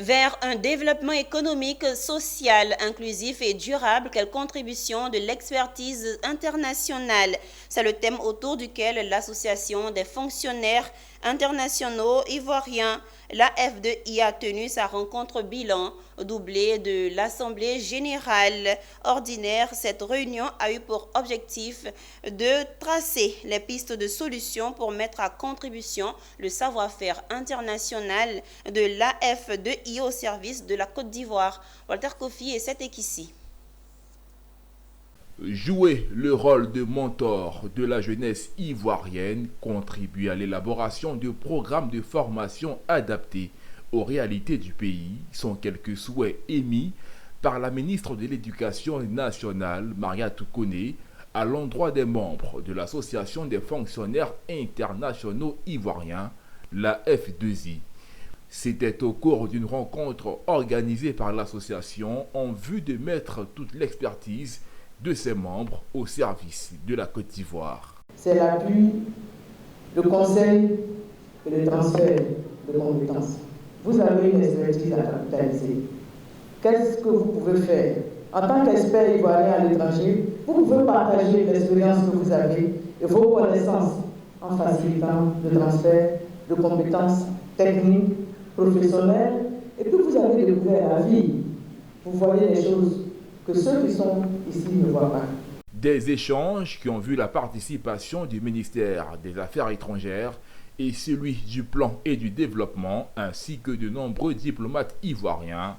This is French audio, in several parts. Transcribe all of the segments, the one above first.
Vers un développement économique, social, inclusif et durable, quelle contribution de l'expertise internationale? C'est le thème autour duquel l'Association des fonctionnaires internationaux ivoiriens, l'AF2I, a tenu sa rencontre bilan, doublée de l'Assemblée générale ordinaire. Cette réunion a eu pour objectif de tracer les pistes de solutions pour mettre à contribution le savoir-faire international de l'AF2I au service de la Côte d'Ivoire. Walter Kofi et Seth Ekissi. Jouer le rôle de mentor de la jeunesse ivoirienne contribue à l'élaboration de programmes de formation adaptés aux réalités du pays, sont quelques souhaits émis par la ministre de l'Éducation nationale, Maria Toukone, à l'endroit des membres de l'Association des fonctionnaires internationaux ivoiriens, la F2I. C'était au cours d'une rencontre organisée par l'association en vue de mettre toute l'expertise de ses membres au service de la Côte d'Ivoire. C'est l'appui, le conseil et le transfert de compétences. Vous avez une expertise à capitaliser. Qu'est-ce que vous pouvez faire? En tant qu'expert ivoirien à l'étranger, vous pouvez partager l'expérience que vous avez et vos connaissances en facilitant le transfert de compétences techniques, professionnelles, et puis vous avez découvert la vie. Vous voyez les choses que ceux qui sont ici ne voient pas. Des échanges qui ont vu la participation du ministère des Affaires étrangères et celui du Plan et du Développement, ainsi que de nombreux diplomates ivoiriens.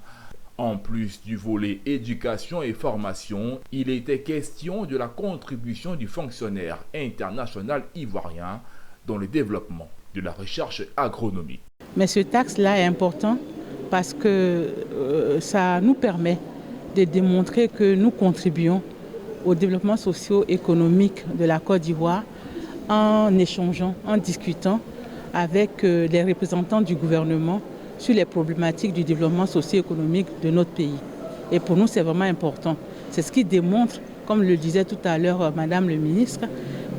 En plus du volet éducation et formation, il était question de la contribution du fonctionnaire international ivoirien dans le développement de la recherche agronomique. Mais ce axe-là est important parce que ça nous permet de démontrer que nous contribuons au développement socio-économique de la Côte d'Ivoire en échangeant, en discutant avec les représentants du gouvernement sur les problématiques du développement socio-économique de notre pays. Et pour nous, c'est vraiment important. C'est ce qui démontre, comme le disait tout à l'heure Madame le ministre,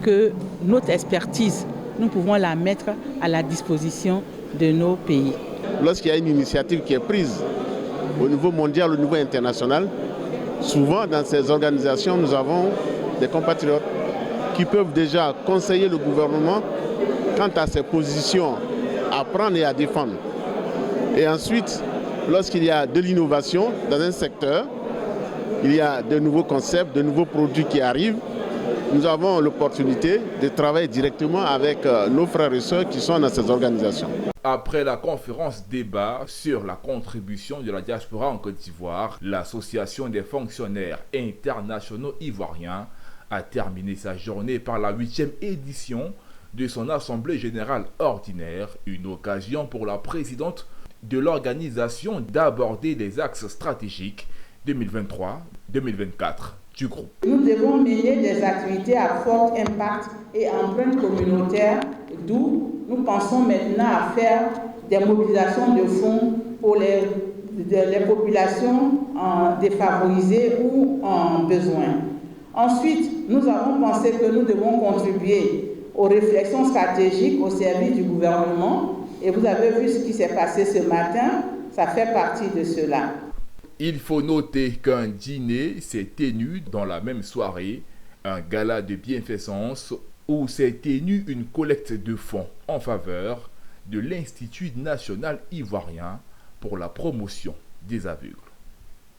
que notre expertise, nous pouvons la mettre à la disposition de nos pays. Lorsqu'il y a une initiative qui est prise au niveau mondial, au niveau international, souvent dans ces organisations, nous avons des compatriotes qui peuvent déjà conseiller le gouvernement quant à ses positions à prendre et à défendre. Et ensuite, lorsqu'il y a de l'innovation dans un secteur, il y a de nouveaux concepts, de nouveaux produits qui arrivent, nous avons l'opportunité de travailler directement avec nos frères et sœurs qui sont dans ces organisations. Après la conférence débat sur la contribution de la diaspora en Côte d'Ivoire, l'Association des fonctionnaires internationaux ivoiriens a terminé sa journée par la 8e édition de son Assemblée générale ordinaire, une occasion pour la présidente de l'organisation d'aborder les axes stratégiques 2023-2024 du groupe. Nous devons mener des activités à fort impact et empreinte communautaire, d'où nous pensons maintenant à faire des mobilisations de fonds pour les populations défavorisées ou en besoin. Ensuite, nous avons pensé que nous devons contribuer aux réflexions stratégiques au service du gouvernement. Et vous avez vu ce qui s'est passé ce matin, ça fait partie de cela. Il faut noter qu'un dîner s'est tenu dans la même soirée, un gala de bienfaisance où s'est tenue une collecte de fonds en faveur de l'Institut national ivoirien pour la promotion des aveugles.